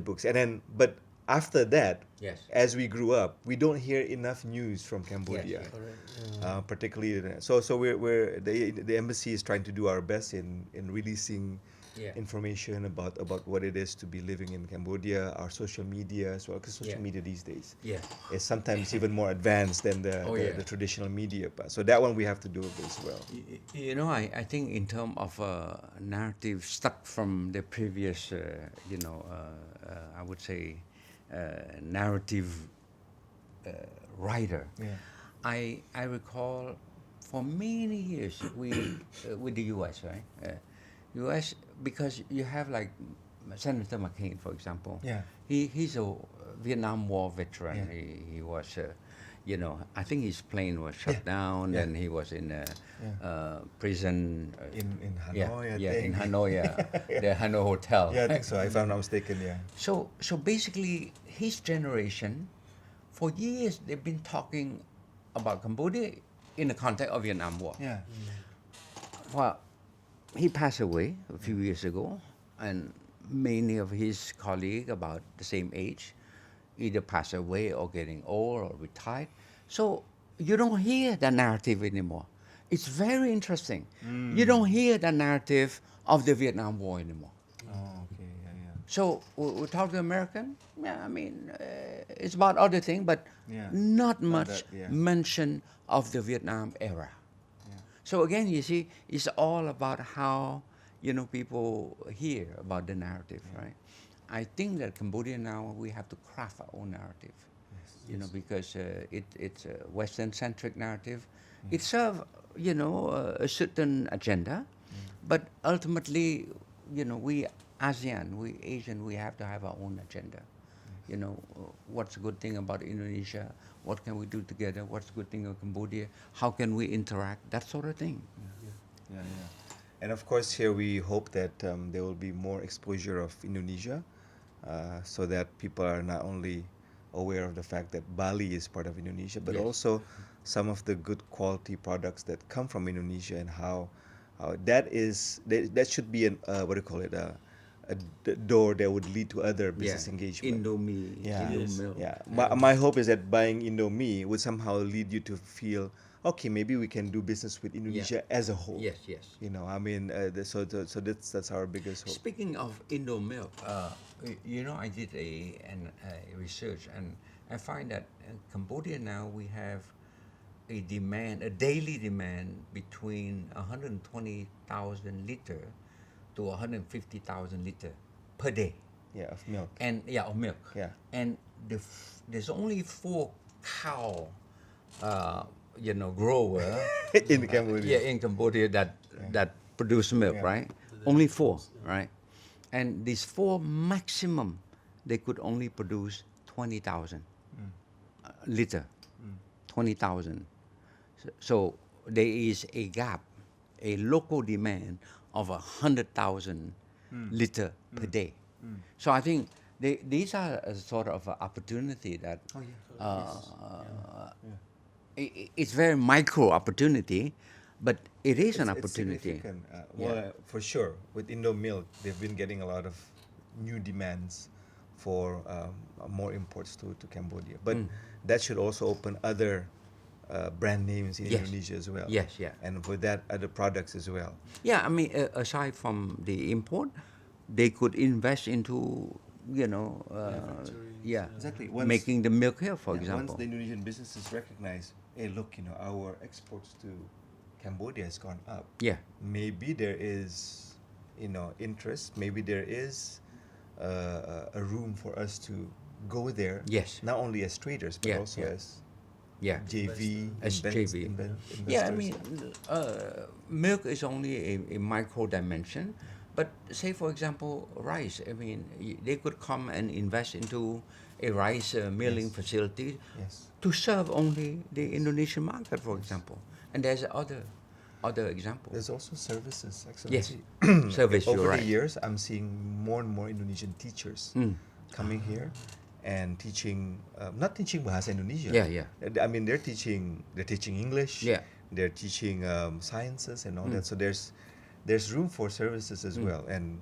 books. And then, but after that, as we grew up, we don't hear enough news from Cambodia, particularly. So the embassy is trying to do our best in releasing Yeah. information about what it is to be living in Cambodia, our social media as well, because social Yeah. media these days Yeah. is sometimes even more advanced than Oh, yeah. the traditional media. But so that one we have to do as well. You know, I think in terms of narrative stuck from the previous, I would say, narrative writer. Yeah. I recall for many years with the U.S. right, U.S. because you have like Senator McCain, for example. Yeah. He's a Vietnam War veteran. Yeah. He was. I think his plane was shut down, Yeah. and he was in a prison In Hanoi, I in think. Hanoi, the Hanoi Hotel. Yeah, I think so. If I'm not mistaken, yeah. So basically, his generation, for years, they've been talking about Cambodia in the context of Vietnam War. Yeah. Well, he passed away a few years ago, and many of his colleagues about the same age either passed away or getting old or retired. So you don't hear that narrative anymore. It's very interesting. You don't hear the narrative of the Vietnam War anymore. Oh, okay. Yeah, yeah. So we talk to American. Yeah, I mean, it's about other things, but Yeah. not Not much that, yeah. mention of the Vietnam era. Yeah. So again, you see, it's all about how people hear about the narrative, right? I think that Cambodia now we have to craft our own narrative, because it's a Western-centric narrative. It serves a certain agenda, but ultimately, we ASEAN, we Asian, we have to have our own agenda. What's a good thing about Indonesia? What can we do together? What's a good thing of Cambodia? How can we interact? That sort of thing. Yeah, yeah. And of course, here we hope that there will be more exposure of Indonesia, so that people are not only aware of the fact that Bali is part of Indonesia, but Yes. also some of the good quality products that come from Indonesia, and how that should be an what do you call it, a door that would lead to other business engagement. Indomie, Yeah. Indomilk. Yeah, my hope is that buying Indomie would somehow lead you to feel, okay, maybe we can do business with Indonesia as a whole. Yes, yes. I mean, so that's our biggest hope. Speaking of Indomilk, I did a research, and I find that in Cambodia now we have a daily demand between 120,000 liter to 150,000 liter per day. Yeah, of milk. And of milk. Yeah. And there's only 4 cow, grower In Cambodia. in Cambodia that produce milk, Yeah. right? Only 4, right? And these 4 maximum, they could only produce 20,000 liter, 20,000. So there is a gap, a local demand of 100,000 liter per day. So I think these are a sort of opportunity that it's very micro opportunity, but it is an It's opportunity. significant. Well, for sure, with Indo Milk, they've been getting a lot of new demands for more imports to Cambodia. But that should also open other brand names in Yes. Indonesia as well. Yes, yeah. And with that, other products as well. Yeah, I mean, aside from the import, they could invest into, Exactly. making the milk here, for Yeah, example. Once the Indonesian businesses recognize, hey, look, our exports to Cambodia has gone up. Yeah. Maybe there is, interest. Maybe there is a room for us to go there. Yes. Not only as traders, but Yeah, also yeah. as Yeah. JV. As JV. Investors. Yeah, I mean, milk is only a micro dimension, but say for example, rice. I mean, they could come and invest into a rice milling facility Yes. to serve only the Indonesian market, for example. And there's other example. There's also services. Actually. Yes, service. Over You're the right. years, I'm seeing more and more Indonesian teachers coming here and teaching, not teaching Bahasa Indonesia. Yeah, yeah. I mean, they're teaching English. Yeah. They're teaching sciences and all that. So there's room for services as well, and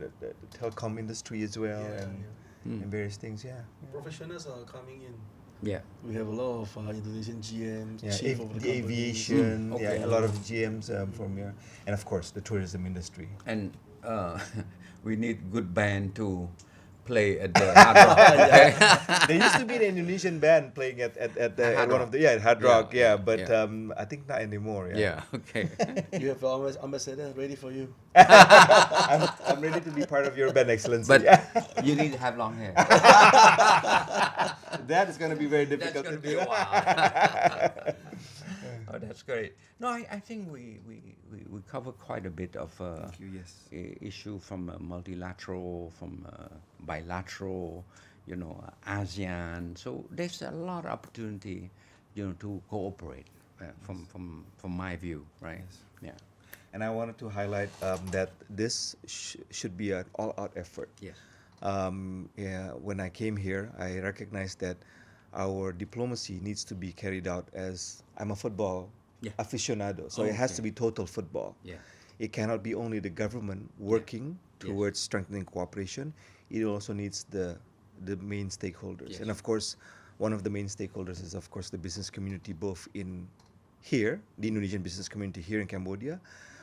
the telecom industry as well, and various things. Yeah. Professionals are coming in. Yeah. We have a lot of Indonesian GMs, Yeah, chief of the the companies. aviation, Okay. yeah, a lot of GMs from here, and of course the tourism industry. And we need good band to play at the Hard Rock. Okay? There used to be an Indonesian band playing at Hard one Rock. of the Hard Yeah, Rock, yeah, but yeah. I think not anymore. Yeah. Okay. You have our ambassador ready for you. I'm ready to be part of your band, Excellency. But you need to have long hair. That is going to be very That's difficult going to to be do. a while. Oh, that's great. No, I think we cover quite a bit of Thank you, yes. issue from multilateral, from bilateral, ASEAN. So there's a lot of opportunity, to cooperate from my view, right? Yes. Yeah. And I wanted to highlight that this should be an all-out effort. Yes. When I came here, I recognized that our diplomacy needs to be carried out as I'm a football aficionado, so it has to be total football. Yeah. It cannot be only the government working towards strengthening cooperation. It also needs the main stakeholders. Yes. And of course, one of the main stakeholders is of course the business community, both in here, the Indonesian business community here in Cambodia,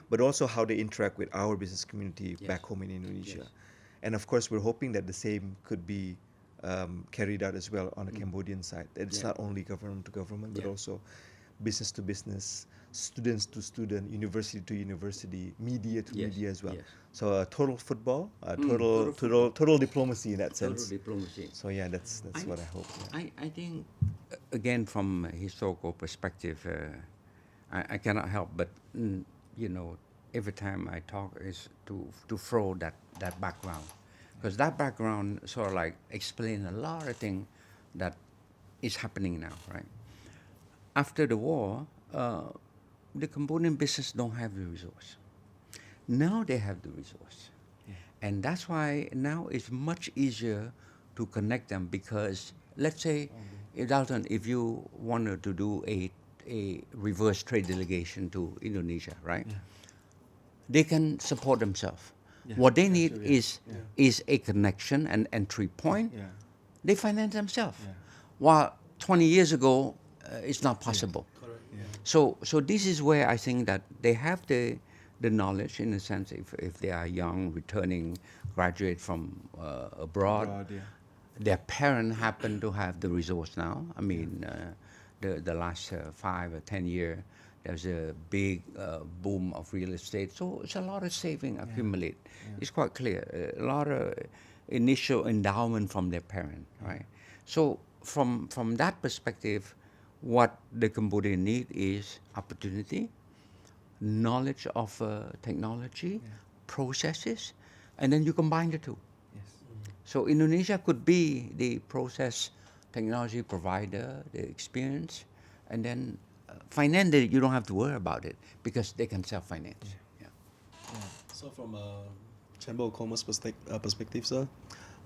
but also how they interact with our business community back home in Indonesia. Yes. And of course, we're hoping that the same could be carried out as well on the Cambodian side. That it's not only government to government, but also business to business, students to student, university to university, media to media as well. Yes. So total football, total diplomacy in that sense. Total diplomacy. So yeah, that's what I hope. Yeah. I think, again, from a historical perspective, I cannot help but, every time I talk is to throw that background. Because that background sort of like explain a lot of things that is happening now, right? After the war, the Cambodian business don't have the resource. Now they have the resource. And that's why now it's much easier to connect them because, let's say, Dalton, if you wanted to do a reverse trade delegation to Indonesia, right? They can support themselves. What they need is a connection and entry point. They finance themselves. While 20 years ago, it's not possible. Correct. So this is where I think that they have the knowledge, in a sense, if they are young, returning graduate from abroad, their parents happen to have the resource now. I mean, the last 5 or 10 years, there's a big boom of real estate. So it's a lot of saving accumulate. It's quite clear. A lot of initial endowment from their parent, right? So from that perspective, what the Cambodian need is opportunity, knowledge of technology, processes, and then you combine the two. So Indonesia could be the process technology provider, the experience, and then finance it, you don't have to worry about it because they can self-finance. So from a Chamber of Commerce perspective, sir,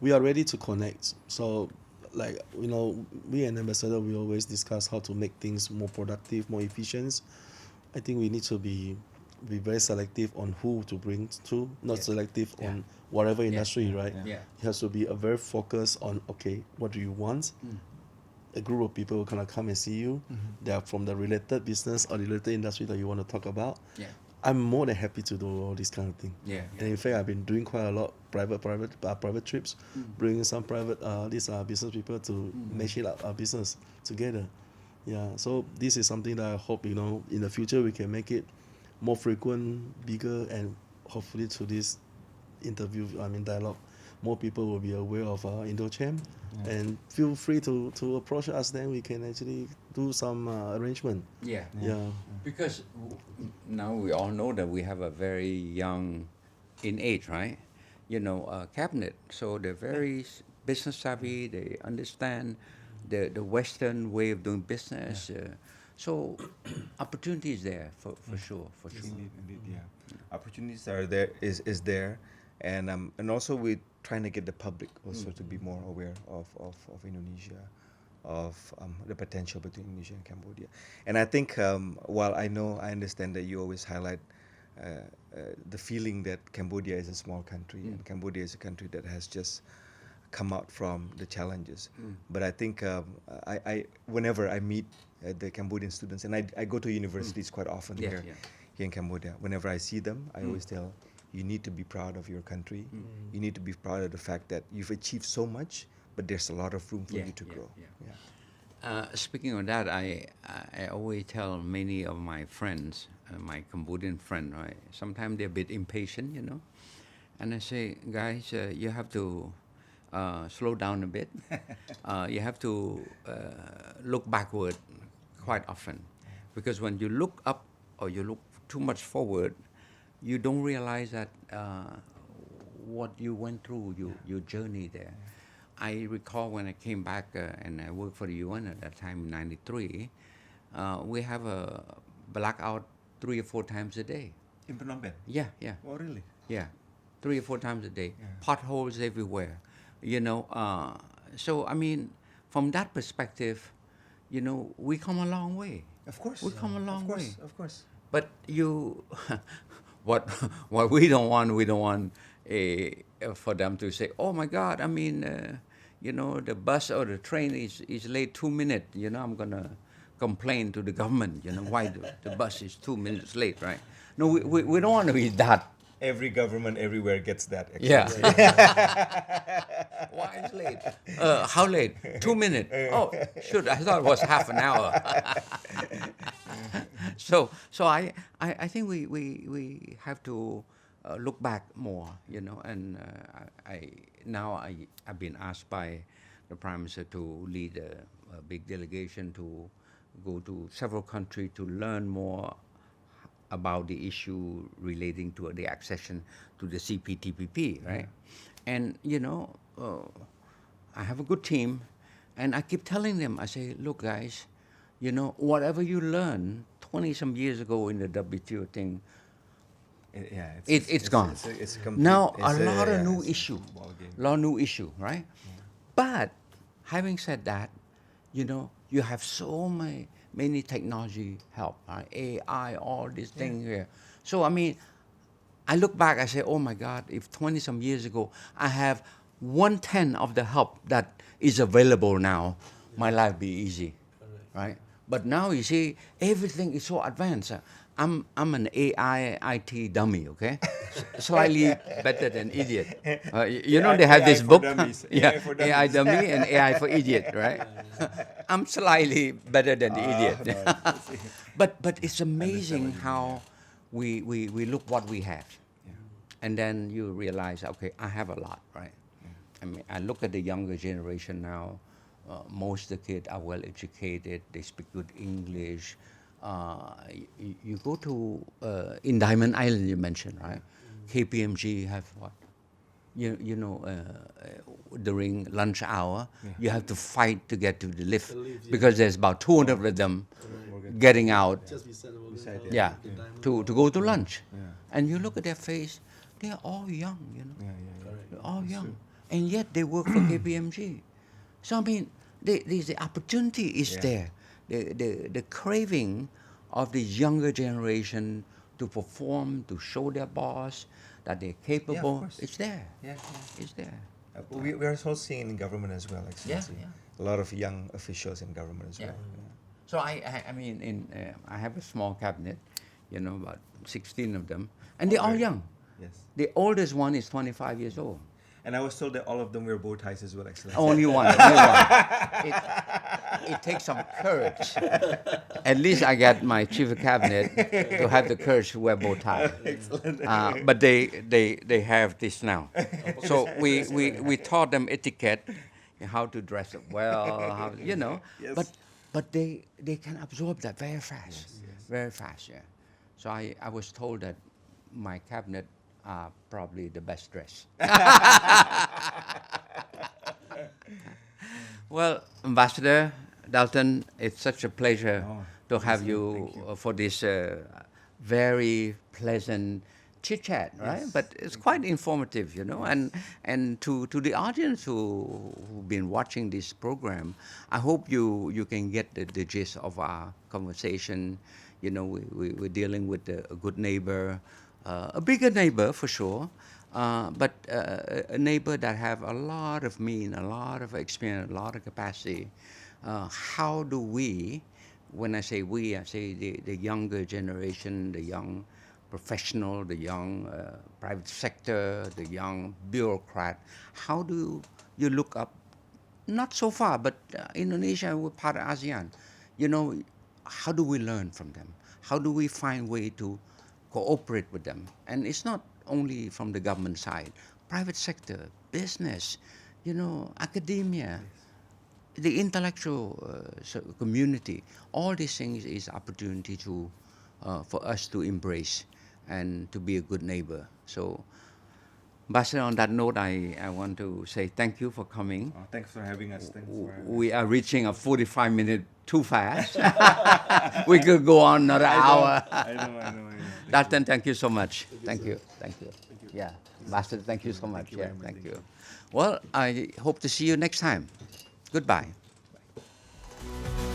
we are ready to connect. So, like, we and Ambassador, we always discuss how to make things more productive, more efficient. I think we need to be very selective on who to bring to, not selective on whatever industry, right? Yeah. It has to be a very focus on, okay, what do you want? A group of people are going to come and see you. They are from the related business or related industry that you want to talk about. Yeah. I'm more than happy to do all this kind of thing. Yeah. And in fact, I've been doing quite a lot private trips, bringing some private business people to match it up our business together. Yeah. So this is something that I hope in the future we can make it more frequent, bigger, and hopefully to this dialogue, more people will be aware of Indochem, and feel free to approach us. Then we can actually do some arrangement. Yeah. Because Because now we all know that we have a very young in age, right? Cabinet. So they're very business savvy. They understand the Western way of doing business. So opportunity is there for sure. Indeed, yeah. Opportunities are there, is there, and also we're trying to get the public also to be more aware of Indonesia, of the potential between Indonesia and Cambodia. And I think while I understand that you always highlight the feeling that Cambodia is a small country and Cambodia is a country that has just come out from the challenges. But I think I whenever I meet the Cambodian students, and I go to universities quite often Yes, here yeah. in Cambodia. Whenever I see them, I always tell, you need to be proud of your country. You need to be proud of the fact that you've achieved so much, but there's a lot of room for Yeah, you to yeah, grow. yeah. Speaking of that, I always tell many of my friends, my Cambodian friend, right? Sometimes they're a bit impatient, you know, and I say, guys, you have to slow down a bit. You have to look backward quite often, because when you look up or you look too much forward, you don't realize that what you went through, your journey there. I recall when I came back and I worked for the UN at that time in '93, we have a blackout 3 or 4 times a day. In Phnom Penh? Yeah, yeah. Oh, really? Yeah, 3 or 4 times a day. Potholes everywhere, you know. So, I mean, from that perspective, you know, we come a long way. Of course. We come a long way. Of course. But you, what we don't want for them to say, oh my God, I mean, you know, the bus or the train is late 2 minutes. You know, I'm gonna complain to the government. You know, why the bus is 2 minutes late, right? No, we don't want to be that. Every government everywhere gets that. Actually. Yeah. Why is late? How late? 2 minutes. Oh, shoot! I thought it was half an hour. So I think we have to look back more, you know. And I've been asked by the Prime Minister to lead a big delegation to go to several countries to learn more about the issue relating to the accession to the CPTPP, right? And, you know, I have a good team, and I keep telling them, I say, look, guys, you know, whatever you learn 20-some years ago in the WTO thing, it's gone. It's complete, now, a lot of new it's a issue, ballgame. lot of new issue, right? But having said that, you know, you have so many technology help, right? AI, all these things here. So, I mean, I look back, I say, oh my God, if 20-some years ago, I have 1/10 of the help that is available now, my life be easy, right? But now, you see, everything is so advanced. I'm an AI IT dummy, okay? Slightly better than idiot. You know, they have this book. AI for dummies. AI dummy and AI for idiot, right? I'm slightly better than the idiot. But it's amazing how we look what we have. And then you realize, okay, I have a lot, right? I mean, I look at the younger generation now. Most of the kids are well educated. They speak good English. You go to in Diamond Island, you mentioned, right? KPMG have what? You know, during lunch hour, you have to fight to get to the lift because there's about 200 of them getting out. Just beside the Morgan Yeah, the Diamond to go to lunch. And you look at their face, they're all young, you know. They're all young. And yet they work for KPMG. So, I mean, the opportunity is there. The craving of the younger generation to perform, to show their boss that they're capable, it's there. It's there. We are also seeing in government as well, Excellency. A lot of young officials in government as well. So I mean, I have a small cabinet, you know, about 16 of them, and they're all young. Yes. The oldest one is 25 years old. And I was told that all of them wear bow ties as well, Excellency. Only one. It takes some courage. At least I got my chief of cabinet to have the courage to wear bow tie. Excellent. But they have this now. So we taught them etiquette, how to dress up well, how, you know. Yes. But they can absorb that very fast, very fast. Yeah. So I was told that my cabinet are probably the best dressed. Well, Ambassador Dalton, it's such a pleasure to have you for this very pleasant chit-chat, right? But it's quite informative, you know. And to the audience who've been watching this program, I hope you can get the gist of our conversation. You know, we're dealing with a good neighbor, a bigger neighbor for sure, but a neighbor that have a lot of mean, a lot of experience, a lot of capacity. How do we, when I say we, I say the younger generation, the young professional, the young private sector, the young bureaucrat, how do you look up, not so far, but Indonesia, we're part of ASEAN. You know, how do we learn from them? How do we find way to cooperate with them? And it's not only from the government side, private sector, business, you know, academia, the intellectual community. All these things is opportunity to for us to embrace and to be a good neighbor. So, Ambassador, on that note, I want to say thank you for coming. Oh, thanks for having us. Thanks for having We are reaching a 45-minute too fast. We could go on another hour. I know. Dalton, thank you so much. Thank you. Yeah, Ambassador, thank you so much. you very much. Thank you. Well, I hope to see you next time. Goodbye. Bye.